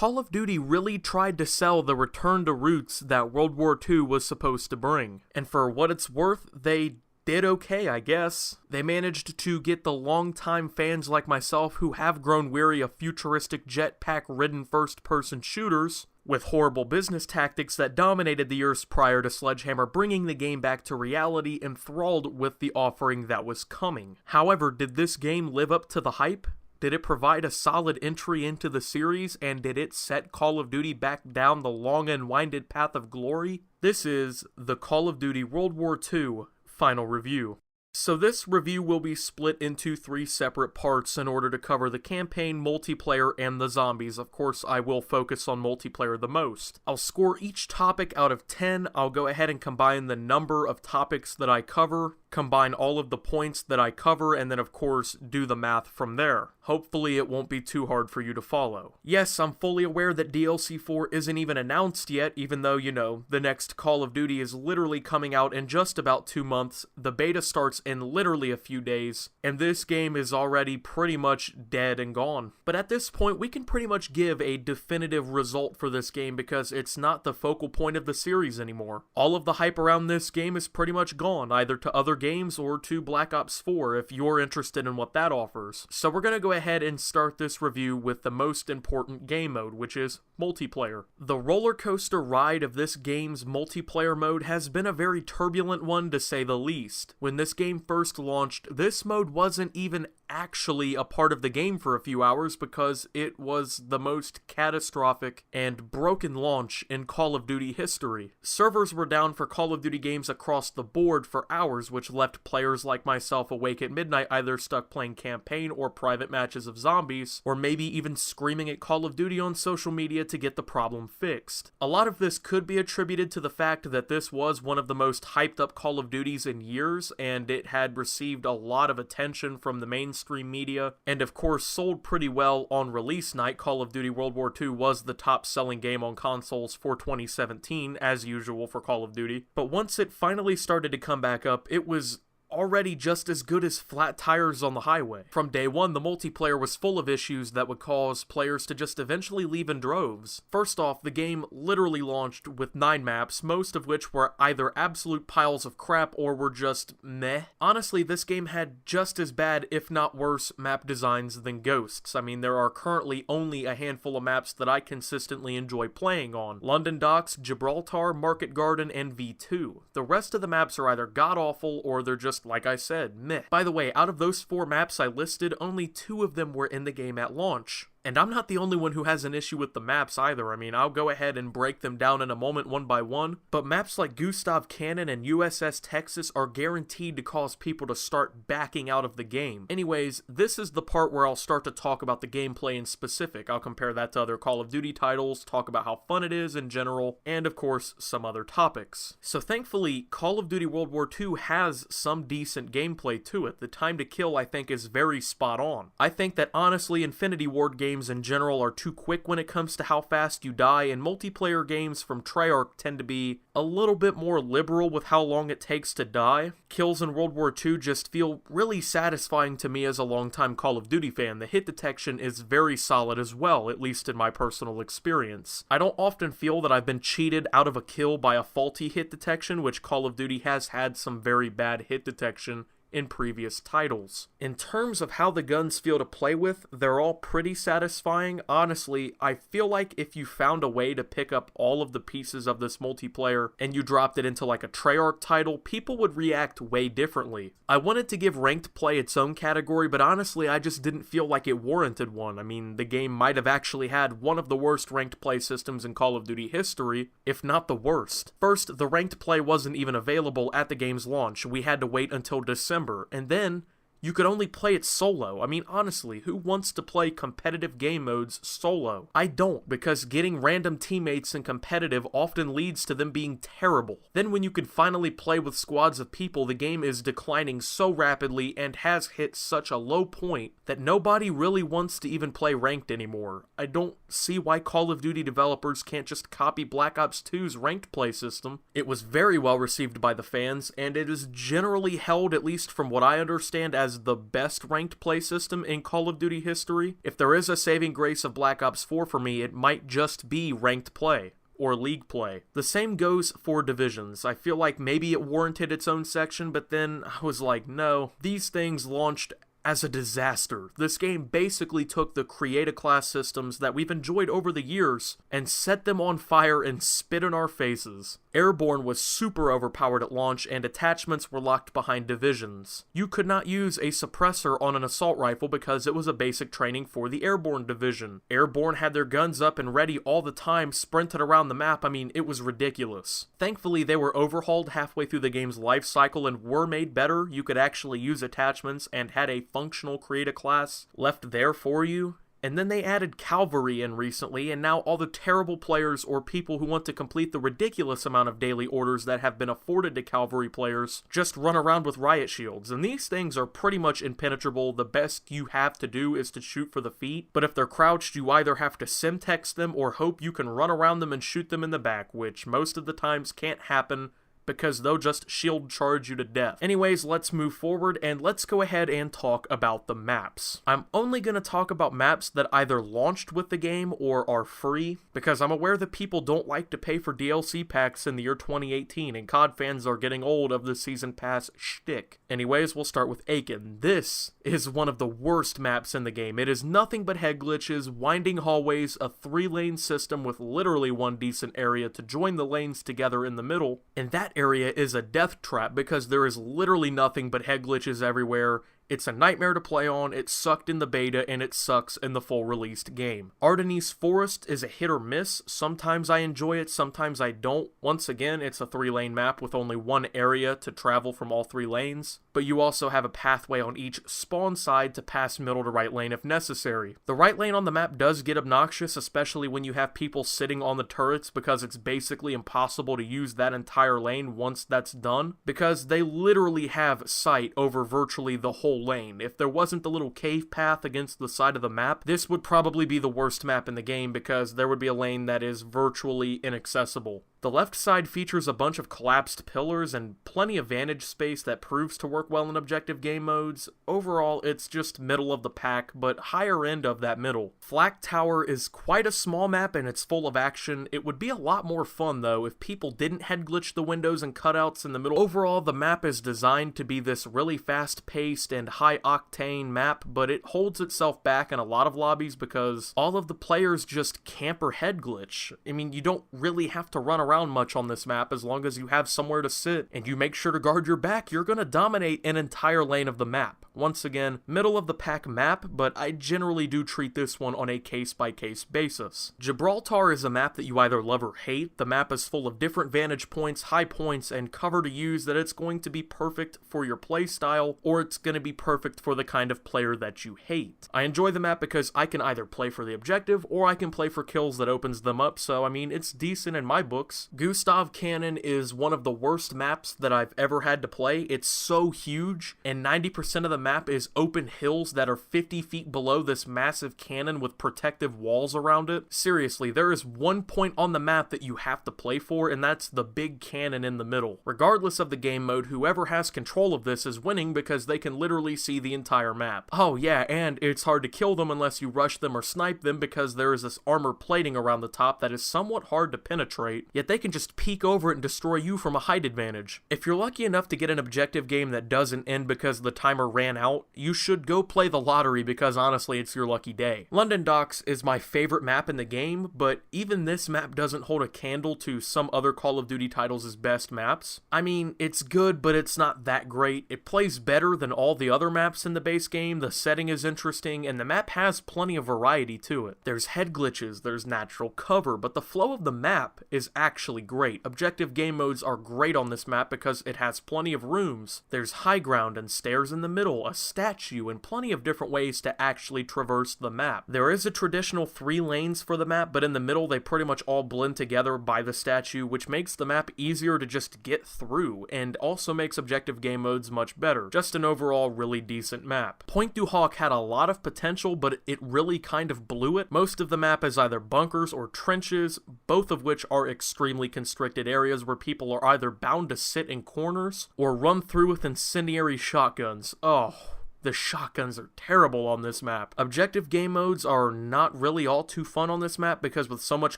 Call of Duty really tried to sell the return to roots that World War II was supposed to bring. And for what it's worth, they did okay, I guess. They managed to get the longtime fans like myself who have grown weary of futuristic jetpack-ridden first-person shooters with horrible business tactics that dominated the years prior to Sledgehammer bringing the game back to reality, enthralled with the offering that was coming. However, did this game live up to the hype? Did it provide a solid entry into the series, and did it set Call of Duty back down the long and winded path of glory? This is the Call of Duty World War II Final Review. So this review will be split into 3 separate parts in order to cover the campaign, multiplayer, and the zombies. Of course, I will focus on multiplayer the most. I'll score each topic out of 10. I'll go ahead and combine the number of topics that I cover, combine all of the points that I cover, and then of course do the math from there. Hopefully it won't be too hard for you to follow. Yes, I'm fully aware that DLC 4 isn't even announced yet, even though, you know, the next Call of Duty is literally coming out in just about 2 months. The beta starts in literally a few days, and this game is already pretty much dead and gone. But at this point, we can pretty much give a definitive result for this game because it's not the focal point of the series anymore. All of the hype around this game is pretty much gone, either to other games or to Black Ops 4 if you're interested in what that offers. So we're gonna go ahead and start this review with the most important game mode, which is multiplayer. The roller coaster ride of this game's multiplayer mode has been a very turbulent one to say the least. When this game first launched, this mode wasn't even actually a part of the game for a few hours because it was the most catastrophic and broken launch in Call of Duty history. Servers were down for Call of Duty games across the board for hours, which left players like myself awake at midnight, either stuck playing campaign or private matches of zombies, or maybe even screaming at Call of Duty on social media to get the problem fixed. A lot of this could be attributed to the fact that this was one of the most hyped up Call of Duties in years, and it had received a lot of attention from the mainstream media, and of course sold pretty well on release night. Call of Duty World War II was the top selling game on consoles for 2017, as usual for Call of Duty. But once it finally started to come back up, it was already just as good as flat tires on the highway. From day one, the multiplayer was full of issues that would cause players to just eventually leave in droves. First off, the game literally launched with 9 maps, most of which were either absolute piles of crap or were just meh. Honestly, this game had just as bad, if not worse, map designs than Ghosts. I mean, there are currently only a handful of maps that I consistently enjoy playing on: London Docks, Gibraltar, Market Garden, and V2. The rest of the maps are either god-awful or they're just, like I said, meh. By the way, out of those 4 maps I listed, only 2 of them were in the game at launch. And I'm not the only one who has an issue with the maps either. I mean, I'll go ahead and break them down in a moment one by one, but maps like Gustav Cannon and USS Texas are guaranteed to cause people to start backing out of the game. Anyways, this is the part where I'll start to talk about the gameplay in specific. I'll compare that to other Call of Duty titles, talk about how fun it is in general, and of course, some other topics. So thankfully, Call of Duty World War II has some decent gameplay to it. The time to kill, I think, is very spot on. I think that honestly, Infinity Ward games in general are too quick when it comes to how fast you die, and multiplayer games from Treyarch tend to be a little bit more liberal with how long it takes to die. Kills in World War II just feel really satisfying to me as a longtime Call of Duty fan. The hit detection is very solid as well, at least in my personal experience. I don't often feel that I've been cheated out of a kill by a faulty hit detection, which Call of Duty has had some very bad hit detection in previous titles. In terms of how the guns feel to play with, they're all pretty satisfying. Honestly, I feel like if you found a way to pick up all of the pieces of this multiplayer and you dropped it into like a Treyarch title, people would react way differently. I wanted to give ranked play its own category, but honestly, I just didn't feel like it warranted one. I mean, the game might have actually had one of the worst ranked play systems in Call of Duty history, if not the worst. First, the ranked play wasn't even available at the game's launch. We had to wait until December. And then you could only play it solo. I mean, honestly, who wants to play competitive game modes solo? I don't, because getting random teammates in competitive often leads to them being terrible. Then when you can finally play with squads of people, the game is declining so rapidly and has hit such a low point that nobody really wants to even play ranked anymore. I don't see why Call of Duty developers can't just copy Black Ops 2's ranked play system. It was very well received by the fans, and it is generally held, at least from what I understand, as has the best ranked play system in Call of Duty history. If there is a saving grace of Black Ops 4 for me, it might just be ranked play or league play. The same goes for Divisions. I feel like maybe it warranted its own section, but then I was like, no, these things launched as a disaster. This game basically took the create-a-class systems that we've enjoyed over the years and set them on fire and spit in our faces. Airborne was super overpowered at launch, and attachments were locked behind Divisions. You could not use a suppressor on an assault rifle because it was a basic training for the Airborne division. Airborne had their guns up and ready all the time, sprinted around the map. I mean, it was ridiculous. Thankfully, they were overhauled halfway through the game's life cycle and were made better. You could actually use attachments and had a functional create-a-class left there for you. And then they added Cavalry in recently, and now all the terrible players or people who want to complete the ridiculous amount of daily orders that have been afforded to Cavalry players just run around with Riot Shields. And these things are pretty much impenetrable. The best you have to do is to shoot for the feet, but if they're crouched, you either have to Semtex them or hope you can run around them and shoot them in the back, which most of the times can't happen, because they'll just shield charge you to death. Anyways, let's move forward and let's go ahead and talk about the maps. I'm only going to talk about maps that either launched with the game or are free, because I'm aware that people don't like to pay for DLC packs in the year 2018, and COD fans are getting old of the season pass shtick. Anyways, we'll start with Aiken. This is one of the worst maps in the game. It is nothing but head glitches, winding hallways, a 3-lane system with literally one decent area to join the lanes together in the middle, and that area is a death trap because there is literally nothing but head glitches everywhere. It's a nightmare to play on, it sucked in the beta, and it sucks in the full released game. Ardennes Forest is a hit or miss. Sometimes I enjoy it, sometimes I don't. Once again, it's a 3-lane map with only one area to travel from all 3 lanes, but you also have a pathway on each spawn side to pass middle to right lane if necessary. The right lane on the map does get obnoxious, especially when you have people sitting on the turrets, because it's basically impossible to use that entire lane once that's done, because they literally have sight over virtually the whole lane. If there wasn't the little cave path against the side of the map, this would probably be the worst map in the game, because there would be a lane that is virtually inaccessible. The left side features a bunch of collapsed pillars and plenty of vantage space that proves to work well in objective game modes. Overall, it's just middle of the pack, but higher end of that middle. Flak Tower is quite a small map and it's full of action. It would be a lot more fun though if people didn't head glitch the windows and cutouts in the middle. Overall, the map is designed to be this really fast-paced and high-octane map, but it holds itself back in a lot of lobbies because all of the players just camp or head glitch. I mean, you don't really have to run around much on this map as long as you have somewhere to sit and you make sure to guard your back. You're gonna dominate an entire lane of the map. Once again, middle of the pack map, but I generally do treat this one on a case-by-case basis. Gibraltar is a map that you either love or hate. The map is full of different vantage points, high points, and cover to use that it's going to be perfect for your playstyle, or it's going to be perfect for the kind of player that you hate. I enjoy the map because I can either play for the objective, or I can play for kills that opens them up, so I mean, it's decent in my books. Gustav Cannon is one of the worst maps that I've ever had to play. It's so huge, and 90% of the map is open hills that are 50 feet below this massive cannon with protective walls around it. Seriously, there is one point on the map that you have to play for, and that's the big cannon in the middle. Regardless of the game mode, whoever has control of this is winning because they can literally see the entire map. Oh yeah, and it's hard to kill them unless you rush them or snipe them because there is this armor plating around the top that is somewhat hard to penetrate, yet they can just peek over it and destroy you from a height advantage. If you're lucky enough to get an objective game that doesn't end because the timer ran out, you should go play the lottery because honestly it's your lucky day. London Docks is my favorite map in the game, but even this map doesn't hold a candle to some other Call of Duty titles' best maps. I mean, it's good, but it's not that great. It plays better than all the other maps in the base game, the setting is interesting, and the map has plenty of variety to it. There's head glitches, there's natural cover, but the flow of the map is actually great. Objective game modes are great on this map because it has plenty of rooms. There's high ground and stairs in the middle, a statue, and plenty of different ways to actually traverse the map. There is a traditional 3 lanes for the map, but in the middle they pretty much all blend together by the statue, which makes the map easier to just get through, and also makes objective game modes much better. Just an overall really decent map. Pointe du Hoc had a lot of potential, but it really kind of blew it. Most of the map is either bunkers or trenches, both of which are extremely constricted areas where people are either bound to sit in corners or run through with incendiary shotguns. Oh, The shotguns are terrible on this map. Objective game modes are not really all too fun on this map because with so much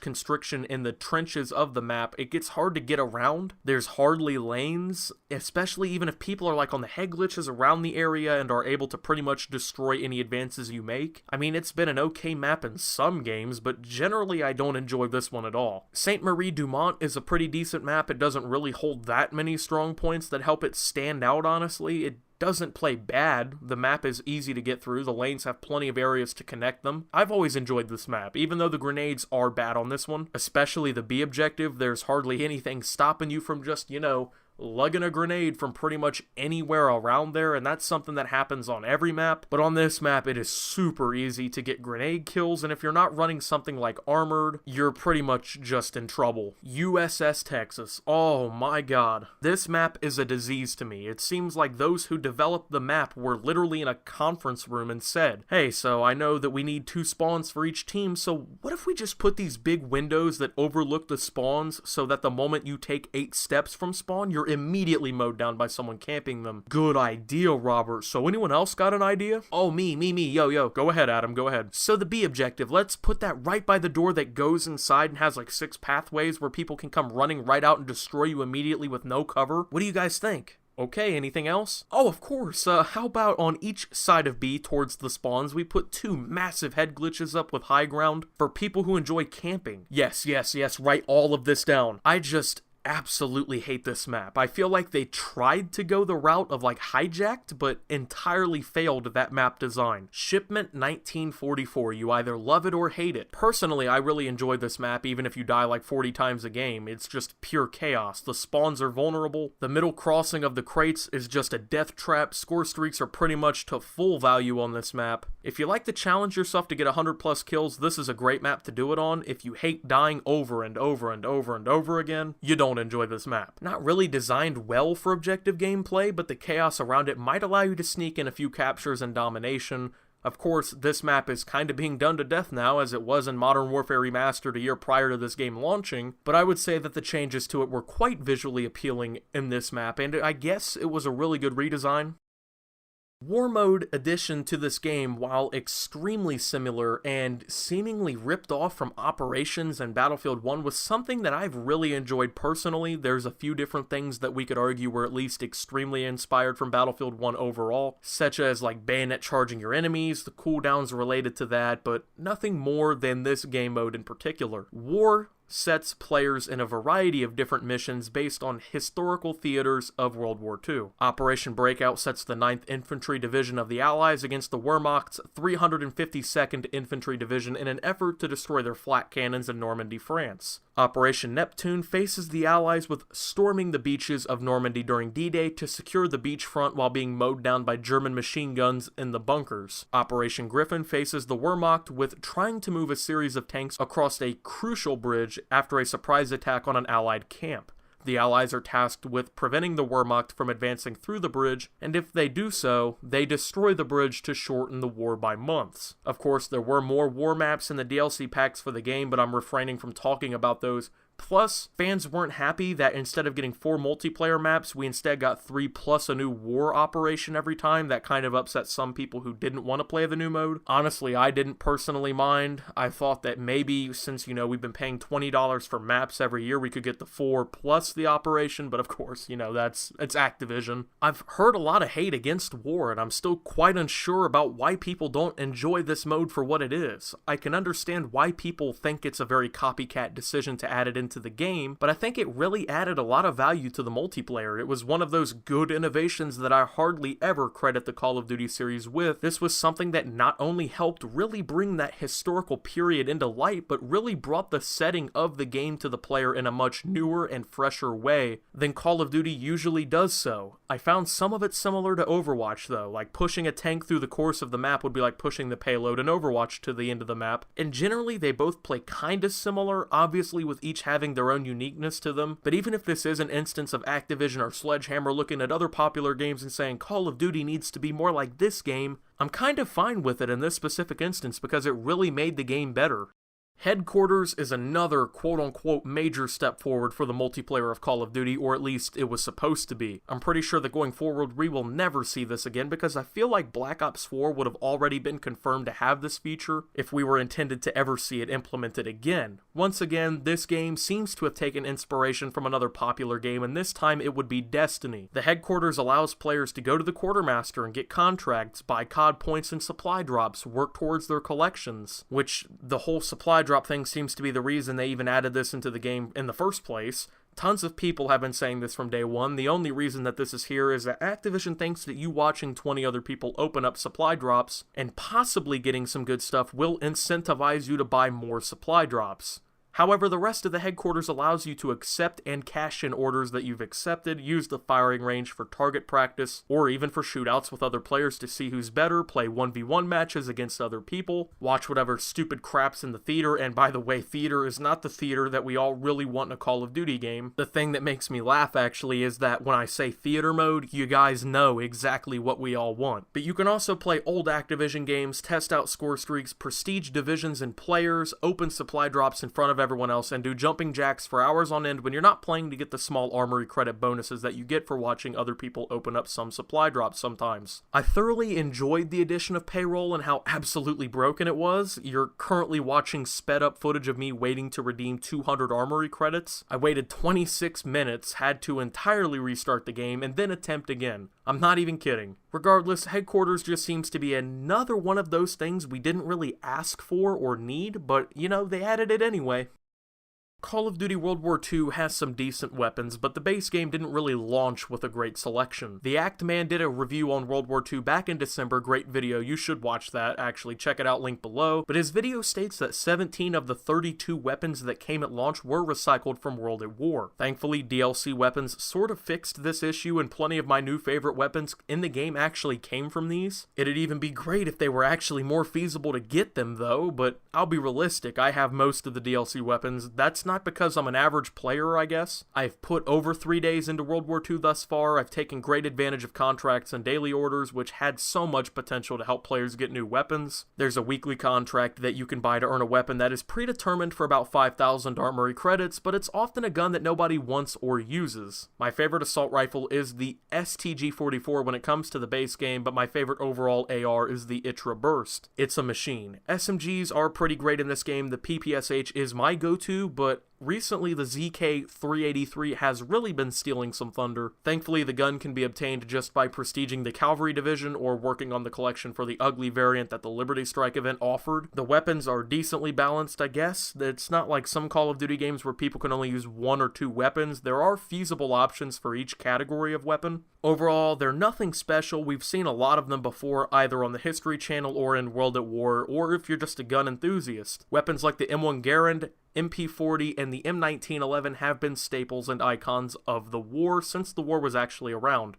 constriction in the trenches of the map, it gets hard to get around. There's hardly lanes, especially even if people are like on the head glitches around the area and are able to pretty much destroy any advances you make. I mean, it's been an okay map in some games, but generally I don't enjoy this one at all. St. Marie Dumont is a pretty decent map. It doesn't really hold that many strong points that help it stand out, honestly. It doesn't play bad. The map is easy to get through. The lanes have plenty of areas to connect them. I've always enjoyed this map, even though the grenades are bad on this one. Especially the B objective, there's hardly anything stopping you from just, lugging a grenade from pretty much anywhere around there, and that's something that happens on every map. But on this map, it is super easy to get grenade kills, and if you're not running something like Armored, you're pretty much just in trouble. USS Texas. Oh my god. This map is a disease to me. It seems like those who developed the map were literally in a conference room and said, hey, so I know that we need 2 spawns for each team, so what if we just put these big windows that overlook the spawns so that the moment you take 8 steps from spawn, you're immediately mowed down by someone camping them. Good idea, Robert. So anyone else got an idea? Oh, me. Yo. Go ahead, Adam. Go ahead. So the B objective, let's put that right by the door that goes inside and has like 6 pathways where people can come running right out and destroy you immediately with no cover. What do you guys think? Okay, anything else? Oh, of course. How about on each side of B towards the spawns, we put 2 massive head glitches up with high ground for people who enjoy camping. Yes. Write all of this down. I just absolutely hate this map. I feel like they tried to go the route of like Hijacked, but entirely failed that map design. Shipment 1944, you either love it or hate it. Personally, I really enjoy this map even if you die like 40 times a game. It's just pure chaos. The spawns are vulnerable. The middle crossing of the crates is just a death trap. Score streaks are pretty much to full value on this map. If you like to challenge yourself to get 100 plus kills, this is a great map to do it on. If you hate dying over and over again, you don't enjoy this map. Not really designed well for objective gameplay, but the chaos around it might allow you to sneak in a few captures and domination. Of course, this map is kind of being done to death now, as it was in Modern Warfare Remastered a year prior to this game launching, but I would say that the changes to it were quite visually appealing in this map, and I guess it was a really good redesign. War Mode addition to this game, while extremely similar and seemingly ripped off from Operations and Battlefield 1, was something that I've really enjoyed personally. There's a few different things that we could argue were at least extremely inspired from Battlefield 1 overall, such as like bayonet charging your enemies, the cooldowns related to that, but nothing more than this game mode in particular. War sets players in a variety of different missions based on historical theaters of World War II. Operation Breakout sets the 9th Infantry Division of the Allies against the Wehrmacht's 352nd Infantry Division in an effort to destroy their flak cannons in Normandy, France. Operation Neptune faces the Allies with storming the beaches of Normandy during D-Day to secure the beachfront while being mowed down by German machine guns in the bunkers. Operation Griffin faces the Wehrmacht with trying to move a series of tanks across a crucial bridge after a surprise attack on an Allied camp. The Allies are tasked with preventing the Wehrmacht from advancing through the bridge, and if they do so, they destroy the bridge to shorten the war by months. Of course, there were more war maps in the DLC packs for the game, but I'm refraining from talking about those. Plus, fans weren't happy that instead of getting 4 multiplayer maps, we instead got 3 plus a new war operation every time. That kind of upset some people who didn't want to play the new mode. Honestly, I didn't personally mind. I thought that maybe since, we've been paying $20 for maps every year, we could get the 4 plus the operation, but of course, it's Activision. I've heard a lot of hate against war, and I'm still quite unsure about why people don't enjoy this mode for what it is. I can understand why people think it's a very copycat decision to add it into the game, but I think it really added a lot of value to the multiplayer. It was one of those good innovations that I hardly ever credit the Call of Duty series with. This was something that not only helped really bring that historical period into light, but really brought the setting of the game to the player in a much newer and fresher way than Call of Duty usually does so. I found some of it similar to Overwatch though, like pushing a tank through the course of the map would be like pushing the payload in Overwatch to the end of the map, and generally they both play kinda similar, obviously with each having their own uniqueness to them, but even if this is an instance of Activision or Sledgehammer looking at other popular games and saying Call of Duty needs to be more like this game, I'm kind of fine with it in this specific instance because it really made the game better. Headquarters is another quote-unquote major step forward for the multiplayer of Call of Duty, or at least it was supposed to be. I'm pretty sure that going forward we will never see this again because I feel like Black Ops 4 would have already been confirmed to have this feature if we were intended to ever see it implemented again. Once again, this game seems to have taken inspiration from another popular game, and this time it would be Destiny. The Headquarters allows players to go to the Quartermaster and get contracts, buy COD points and supply drops, work towards their collections, which the whole supply drop thing seems to be the reason they even added this into the game in the first place. Tons of people have been saying this from day one. The only reason that this is here is that Activision thinks that you watching 20 other people open up supply drops and possibly getting some good stuff will incentivize you to buy more supply drops. However, the rest of the Headquarters allows you to accept and cash in orders that you've accepted, use the firing range for target practice, or even for shootouts with other players to see who's better, play 1v1 matches against other people, watch whatever stupid crap's in the theater, and by the way, theater is not the theater that we all really want in a Call of Duty game. The thing that makes me laugh, actually, is that when I say theater mode, you guys know exactly what we all want. But you can also play old Activision games, test out score streaks, prestige divisions and players, open supply drops in front of everyone else, and do jumping jacks for hours on end when you're not playing to get the small armory credit bonuses that you get for watching other people open up some supply drops sometimes. I thoroughly enjoyed the addition of payroll and how absolutely broken it was. You're currently watching sped up footage of me waiting to redeem 200 armory credits. I waited 26 minutes, had to entirely restart the game, and then attempt again. I'm not even kidding. Regardless, Headquarters just seems to be another one of those things we didn't really ask for or need, but you know, they added it anyway. Call of Duty World War II has some decent weapons, but the base game didn't really launch with a great selection. The Act Man did a review on World War II back in December, great video, you should watch that, actually check it out, link below, but his video states that 17 of the 32 weapons that came at launch were recycled from World at War. Thankfully, DLC weapons sort of fixed this issue, and plenty of my new favorite weapons in the game actually came from these. It'd even be great if they were actually more feasible to get them though, but I'll be realistic, I have most of the DLC weapons. That's not because I'm an average player, I guess. I've put over 3 days into World War II thus far. I've taken great advantage of contracts and daily orders, which had so much potential to help players get new weapons. There's a weekly contract that you can buy to earn a weapon that is predetermined for about 5,000 armory credits, but it's often a gun that nobody wants or uses. My favorite assault rifle is the STG-44 when it comes to the base game, but my favorite overall AR is the Itra Burst. It's a machine. SMGs are pretty great in this game. The PPSH is my go-to, but recently the ZK-383 has really been stealing some thunder. Thankfully, the gun can be obtained just by prestiging the Cavalry Division or working on the collection for the ugly variant that the Liberty Strike event offered. The weapons are decently balanced, I guess. It's not like some Call of Duty games where people can only use 1 or 2 weapons. There are feasible options for each category of weapon. Overall, they're nothing special. We've seen a lot of them before, either on the History Channel or in World at War, or if you're just a gun enthusiast. Weapons like the M1 Garand, MP40, and the M1911 have been staples and icons of the war since the war was actually around.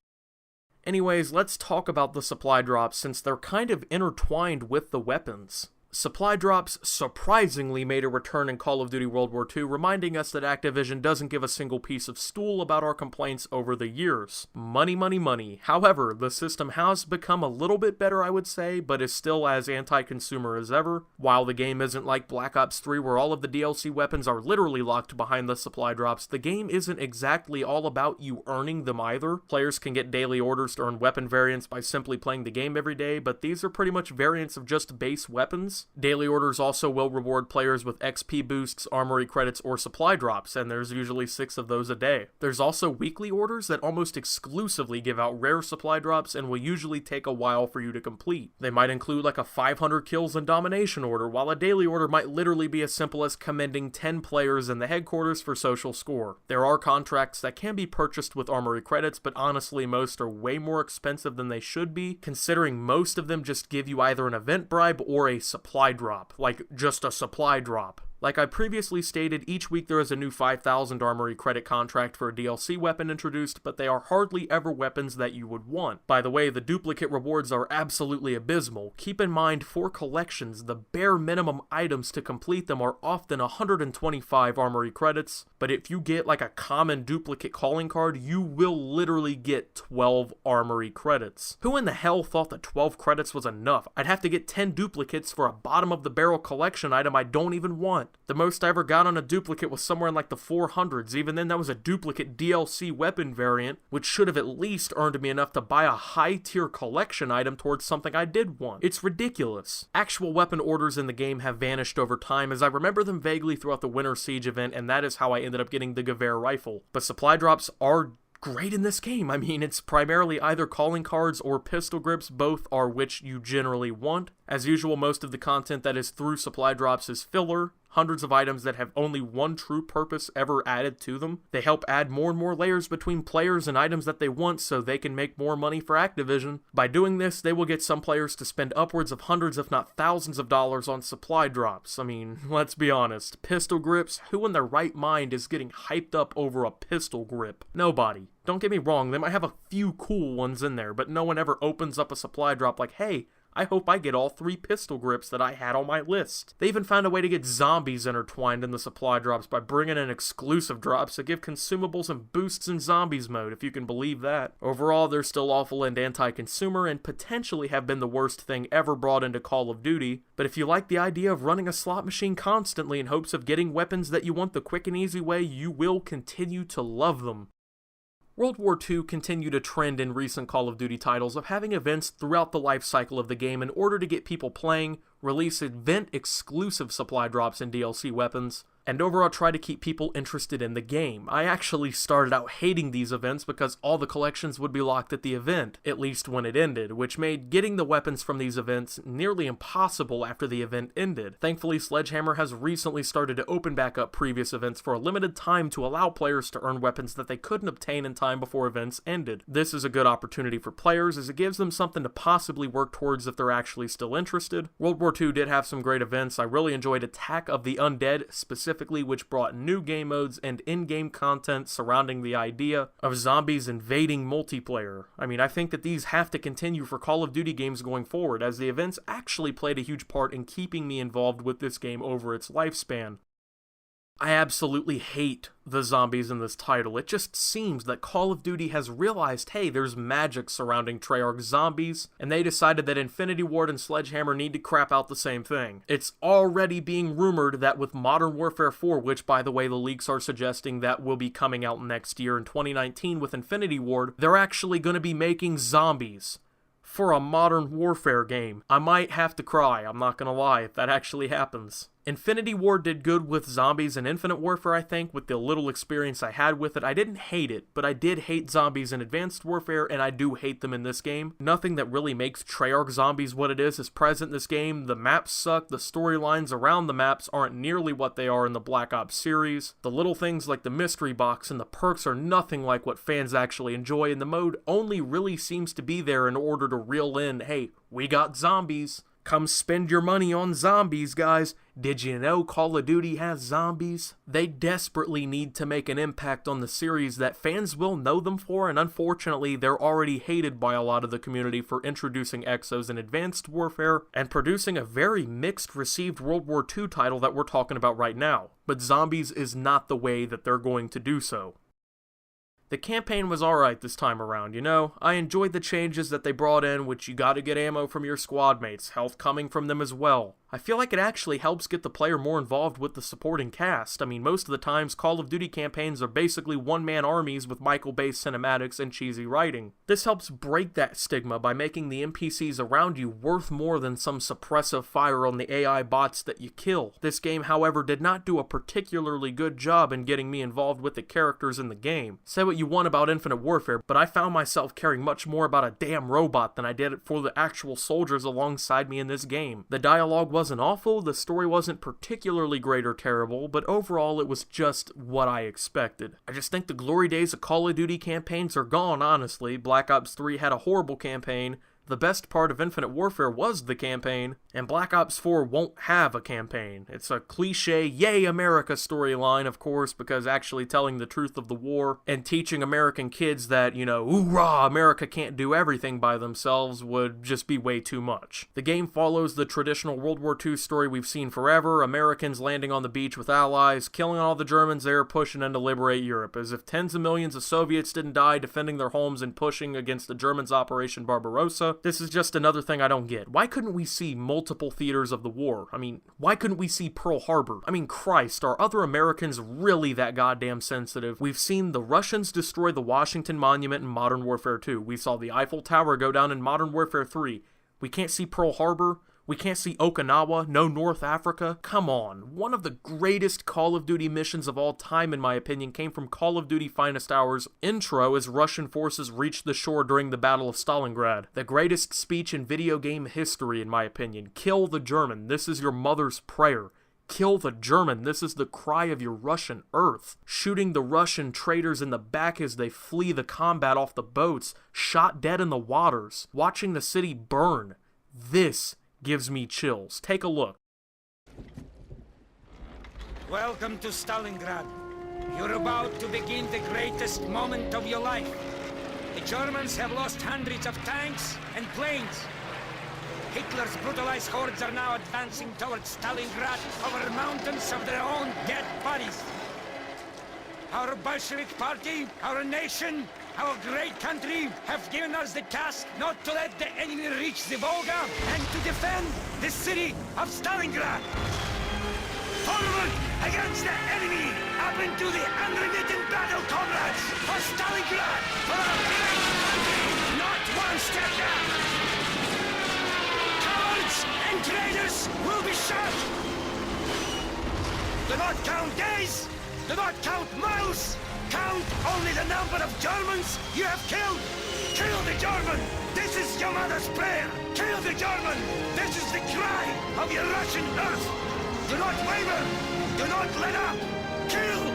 Anyways, let's talk about the supply drops since they're kind of intertwined with the weapons. Supply drops surprisingly made a return in Call of Duty World War II, reminding us that Activision doesn't give a single piece of stool about our complaints over the years. Money, money, money. However, the system has become a little bit better, I would say, but is still as anti-consumer as ever. While the game isn't like Black Ops 3 where all of the DLC weapons are literally locked behind the supply drops, the game isn't exactly all about you earning them either. Players can get daily orders to earn weapon variants by simply playing the game every day, but these are pretty much variants of just base weapons. Daily orders also will reward players with XP boosts, armory credits, or supply drops, and there's usually 6 of those a day. There's also weekly orders that almost exclusively give out rare supply drops and will usually take a while for you to complete. They might include like a 500 kills and domination order, while a daily order might literally be as simple as commending 10 players in the Headquarters for social score. There are contracts that can be purchased with armory credits, but honestly most are way more expensive than they should be, considering most of them just give you either an event bribe or a supply drop, like just a supply drop. Like I previously stated, each week there is a new 5,000 armory credit contract for a DLC weapon introduced, but they are hardly ever weapons that you would want. By the way, the duplicate rewards are absolutely abysmal. Keep in mind, for collections, the bare minimum items to complete them are often 125 armory credits, but if you get like a common duplicate calling card, you will literally get 12 armory credits. Who in the hell thought that 12 credits was enough? I'd have to get 10 duplicates for a bottom of the barrel collection item I don't even want. want. The most I ever got on a duplicate was somewhere in like the 400s, even then that was a duplicate DLC weapon variant, which should have at least earned me enough to buy a high-tier collection item towards something I did want. It's ridiculous. Actual weapon orders in the game have vanished over time, as I remember them vaguely throughout the Winter Siege event, and that is how I ended up getting the Gewehr rifle. But supply drops are great in this game. I mean, it's primarily either calling cards or pistol grips, both are which you generally want. As usual, most of the content that is through supply drops is filler, hundreds of items that have only one true purpose ever added to them. They help add more and more layers between players and items that they want so they can make more money for Activision. By doing this, they will get some players to spend upwards of hundreds if not thousands of dollars on supply drops. I mean, let's be honest, pistol grips, who in their right mind is getting hyped up over a pistol grip? Nobody. Don't get me wrong, they might have a few cool ones in there, but no one ever opens up a supply drop like, hey, I hope I get all 3 pistol grips that I had on my list. They even found a way to get zombies intertwined in the supply drops by bringing in exclusive drops that give consumables and boosts in zombies mode, if you can believe that. Overall, they're still awful and anti-consumer and potentially have been the worst thing ever brought into Call of Duty, but if you like the idea of running a slot machine constantly in hopes of getting weapons that you want the quick and easy way, you will continue to love them. World War II continued a trend in recent Call of Duty titles of having events throughout the life cycle of the game in order to get people playing, release event-exclusive supply drops and DLC weapons, and overall try to keep people interested in the game. I actually started out hating these events because all the collections would be locked at the event, at least when it ended, which made getting the weapons from these events nearly impossible after the event ended. Thankfully, Sledgehammer has recently started to open back up previous events for a limited time to allow players to earn weapons that they couldn't obtain in time before events ended. This is a good opportunity for players as it gives them something to possibly work towards if they're actually still interested. World War II did have some great events. I really enjoyed Attack of the Undead, specifically, which brought new game modes and in-game content surrounding the idea of zombies invading multiplayer. I mean, I think that these have to continue for Call of Duty games going forward, as the events actually played a huge part in keeping me involved with this game over its lifespan. I absolutely hate the zombies in this title. It just seems that Call of Duty has realized, hey, there's magic surrounding Treyarch zombies, and they decided that Infinity Ward and Sledgehammer need to crap out the same thing. It's already being rumored that with Modern Warfare 4, which by the way the leaks are suggesting that will be coming out next year in 2019 with Infinity Ward, they're actually going to be making zombies for a Modern Warfare game. I might have to cry, I'm not gonna lie, if that actually happens. Infinity Ward did good with zombies in Infinite Warfare, I think, with the little experience I had with it. I didn't hate it, but I did hate zombies in Advanced Warfare, and I do hate them in this game. Nothing that really makes Treyarch zombies what it is present in this game. The maps suck, the storylines around the maps aren't nearly what they are in the Black Ops series. The little things like the mystery box and the perks are nothing like what fans actually enjoy, and the mode only really seems to be there in order to reel in, hey, we got zombies. Come spend your money on zombies, guys. Did you know Call of Duty has zombies? They desperately need to make an impact on the series that fans will know them for, and unfortunately they're already hated by a lot of the community for introducing Exos in Advanced Warfare and producing a very mixed received World War II title that we're talking about right now. But zombies is not the way that they're going to do so. The campaign was alright this time around, you know? I enjoyed the changes that they brought in, which you gotta get ammo from your squad mates, health coming from them as well. I feel like it actually helps get the player more involved with the supporting cast. I mean, most of the times, Call of Duty campaigns are basically one-man armies with Michael-based cinematics and cheesy writing. This helps break that stigma by making the NPCs around you worth more than some suppressive fire on the AI bots that you kill. This game, however, did not do a particularly good job in getting me involved with the characters in the game. Say what you want about Infinite Warfare, but I found myself caring much more about a damn robot than I did for the actual soldiers alongside me in this game. The dialogue wasn't awful, the story wasn't particularly great or terrible, but overall it was just what I expected. I just think the glory days of Call of Duty campaigns are gone, honestly. Black Ops 3 had a horrible campaign. The best part of Infinite Warfare was the campaign, and Black Ops 4 won't have a campaign. It's a cliche, yay America storyline, of course, because actually telling the truth of the war and teaching American kids that, you know, hoorah, America can't do everything by themselves would just be way too much. The game follows the traditional World War II story we've seen forever, Americans landing on the beach with allies, killing all the Germans there, pushing in to liberate Europe, as if tens of millions of Soviets didn't die defending their homes and pushing against the Germans' Operation Barbarossa. look, this is just another thing I don't get. Why couldn't we see multiple theaters of the war? I mean, why couldn't we see Pearl Harbor? I mean, Christ, are other Americans really that goddamn sensitive? We've seen the Russians destroy the Washington Monument in Modern Warfare 2. We saw the Eiffel Tower go down in Modern Warfare 3. We can't see Pearl Harbor. We can't see Okinawa, no North Africa. Come on. One of the greatest Call of Duty missions of all time, in my opinion, came from Call of Duty Finest Hours' intro as Russian forces reached the shore during the Battle of Stalingrad. The greatest speech in video game history, in my opinion. Kill the German. This is your mother's prayer. Kill the German. This is the cry of your Russian earth. Shooting the Russian traitors in the back as they flee the combat off the boats. Shot dead in the waters. Watching the city burn. This gives me chills. Take a look. Welcome to Stalingrad. You're about to begin the greatest moment of your life. The Germans have lost hundreds of tanks and planes. Hitler's brutalized hordes are now advancing towards Stalingrad over mountains of their own dead bodies. Our Bolshevik party, our nation, our great country have given us the task not to let the enemy reach the Volga and to defend the city of Stalingrad. Forward against the enemy, up into the unremitting battle, comrades, for Stalingrad, for our great country, not one step back. Cowards and traitors will be shot. Do not count days, do not count miles. Count only the number of Germans you have killed! Kill the German! This is your mother's prayer! Kill the German! This is the cry of your Russian earth! Do not waver! Do not let up! Kill!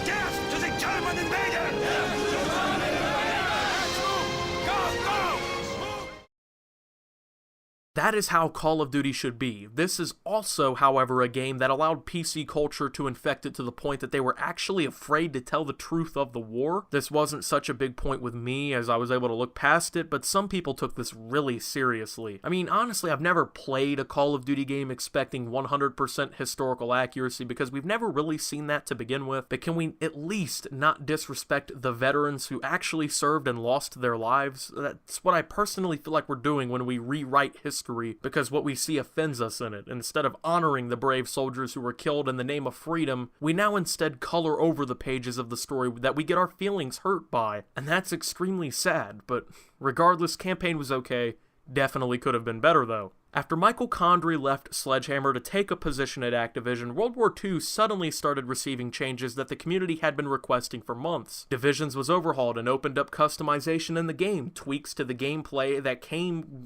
Death to the German invader! Death to the German invader! Let's move! Go, go! That is how Call of Duty should be. This is also, however, a game that allowed PC culture to infect it to the point that they were actually afraid to tell the truth of the war. This wasn't such a big point with me, as I was able to look past it, but some people took this really seriously. I mean, honestly, I've never played a Call of Duty game expecting 100% historical accuracy, because we've never really seen that to begin with, but can we at least not disrespect the veterans who actually served and lost their lives? That's what I personally feel like we're doing when we rewrite history, because what we see offends us in it. Instead of honoring the brave soldiers who were killed in the name of freedom, we now instead color over the pages of the story that we get our feelings hurt by. And that's extremely sad, but regardless, campaign was okay. Definitely could have been better though. After Michael Condrey left Sledgehammer to take a position at Activision, World War II suddenly started receiving changes that the community had been requesting for months. Divisions was overhauled and opened up customization in the game. Tweaks to the gameplay that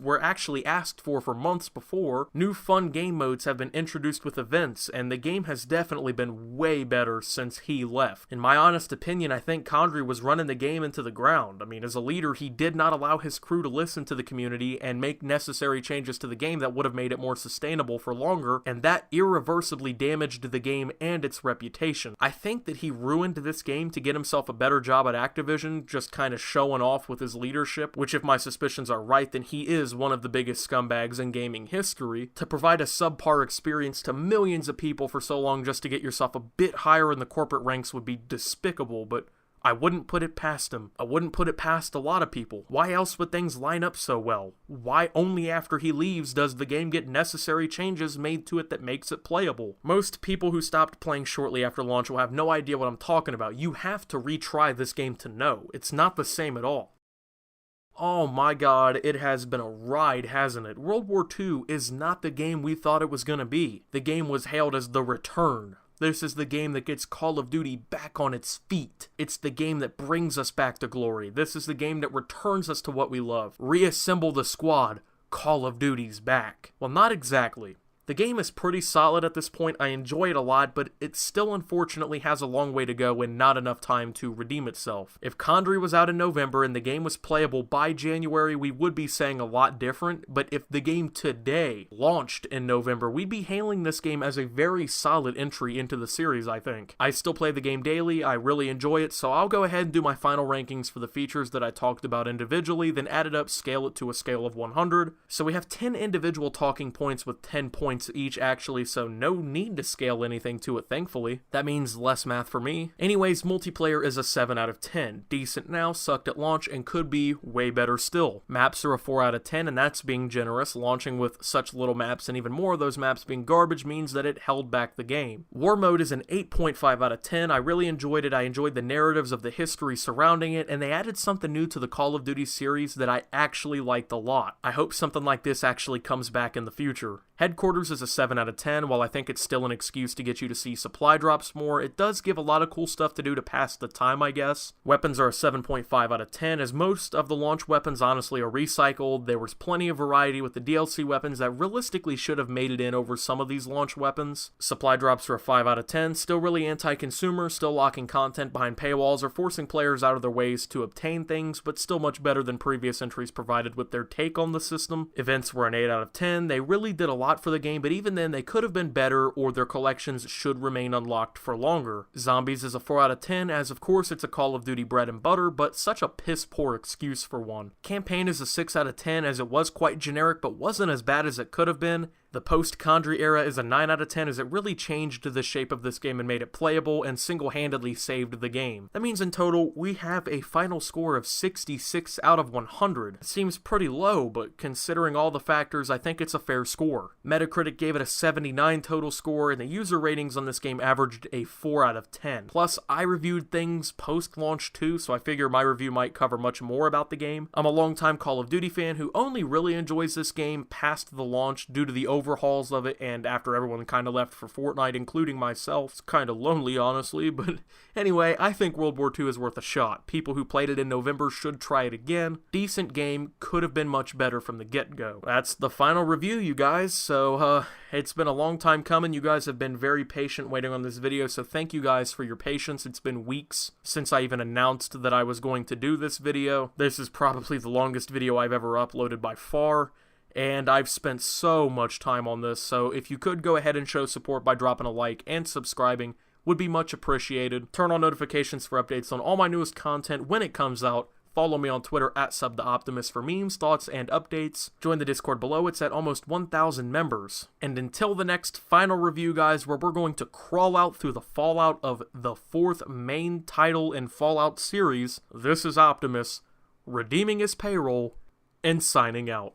were actually asked for months before. New fun game modes have been introduced with events, and the game has definitely been way better since he left. In my honest opinion, I think Condrey was running the game into the ground. I mean, as a leader, he did not allow his crew to listen to the community and make necessary changes to the game that would have made it more sustainable for longer, and that irreversibly damaged the game and its reputation. I think that he ruined this game to get himself a better job at Activision, just kind of showing off with his leadership, which if my suspicions are right, then he is one of the biggest scumbags in gaming history. To provide a subpar experience to millions of people for so long just to get yourself a bit higher in the corporate ranks would be despicable, but I wouldn't put it past him. I wouldn't put it past a lot of people. Why else would things line up so well? Why only after he leaves does the game get necessary changes made to it that makes it playable? Most people who stopped playing shortly after launch will have no idea what I'm talking about. You have to retry this game to know. It's not the same at all. Oh my god, it has been a ride, hasn't it? World War II is not the game we thought it was gonna be. The game was hailed as the return. This is the game that gets Call of Duty back on its feet. It's the game that brings us back to glory. This is the game that returns us to what we love. Reassemble the squad. Call of Duty's back. Well, not exactly. The game is pretty solid at this point. I enjoy it a lot, but it still unfortunately has a long way to go and not enough time to redeem itself. If Condrey was out in November and the game was playable by January, we would be saying a lot different, but if the game today launched in November, we'd be hailing this game as a very solid entry into the series, I think. I still play the game daily, I really enjoy it, so I'll go ahead and do my final rankings for the features that I talked about individually, then add it up, scale it to a scale of 100. So we have 10 individual talking points with 10 points points each actually, so no need to scale anything to it, thankfully. That means less math for me. Anyways, multiplayer is a 7 out of 10. Decent now, sucked at launch, and could be way better still. Maps are a 4 out of 10, and that's being generous. Launching with such little maps and even more of those maps being garbage means that it held back the game. War mode is an 8.5 out of 10. I really enjoyed it. I enjoyed the narratives of the history surrounding it, and they added something new to the Call of Duty series that I actually liked a lot. I hope something like this actually comes back in the future. Headquarters is a 7 out of 10. While I think it's still an excuse to get you to see supply drops more, it does give a lot of cool stuff to do to pass the time, I guess. Weapons are a 7.5 out of 10, as most of the launch weapons honestly are recycled. There was plenty of variety with the DLC weapons that realistically should have made it in over some of these launch weapons. Supply drops are a 5 out of 10, still really anti-consumer, still locking content behind paywalls or forcing players out of their ways to obtain things, but still much better than previous entries provided with their take on the system. Events were an 8 out of 10. They really did a lot for the game, but even then they could have been better, or their collections should remain unlocked for longer. Zombies is a 4 out of 10, as of course it's a Call of Duty bread and butter, but such a piss poor excuse for one. Campaign is a 6 out of 10, as it was quite generic but wasn't as bad as it could have been. The post-Condry era is a 9 out of 10, as it really changed the shape of this game and made it playable and single-handedly saved the game. That means in total, we have a final score of 66 out of 100. It seems pretty low, but considering all the factors, I think it's a fair score. Metacritic gave it a 79 total score, and the user ratings on this game averaged a 4 out of 10. Plus, I reviewed things post-launch too, so I figure my review might cover much more about the game. I'm a longtime Call of Duty fan who only really enjoys this game past the launch due to the overhauls of it, and after everyone kind of left for Fortnite, including myself. It's kind of lonely, honestly, but anyway, I think World War II is worth a shot. People who played it in November should try it again. Decent game, could have been much better from the get-go. That's the final review, you guys, so it's been a long time coming. You guys have been very patient waiting on this video, so thank you guys for your patience. It's been weeks since I even announced that I was going to do this video. This is probably the longest video I've ever uploaded by far, and I've spent so much time on this, so if you could go ahead and show support by dropping a like and subscribing, would be much appreciated. Turn on notifications for updates on all my newest content when it comes out. Follow me on Twitter at @SubTheOptimus for memes, thoughts, and updates. Join the Discord below, it's at almost 1,000 members. And until the next final review, guys, where we're going to crawl out through the fallout of the 4th main title in Fallout series, this is Optimus, redeeming his payroll and signing out.